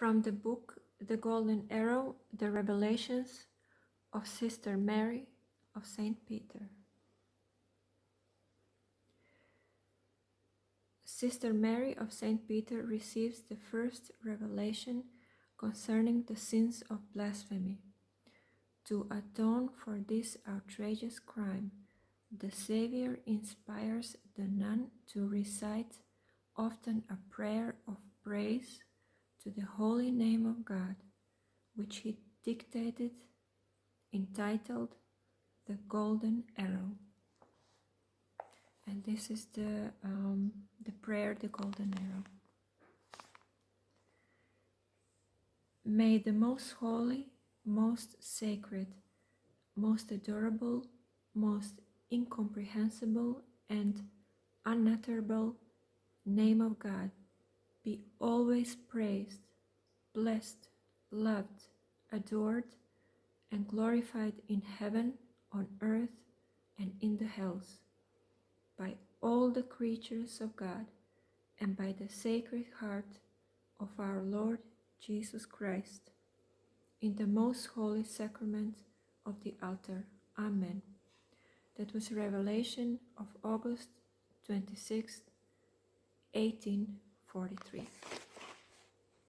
From the book The Golden Arrow, The Revelations of Sister Mary of St. Peter. Sister Mary of St. Peter receives the first revelation concerning the sins of blasphemy. To atone for this outrageous crime, the Savior inspires the nun to recite often a prayer of praise to the holy name of God, which he dictated, entitled The Golden Arrow. And this is the prayer, the Golden Arrow. May the most holy, most sacred, most adorable, most incomprehensible and unutterable name of God be always praised, blessed, loved, adored, and glorified in heaven, on earth, and in the hells, by all the creatures of God, and by the Sacred Heart of our Lord Jesus Christ, in the most holy sacrament of the altar. Amen. That was Revelation of August 26th, 1843.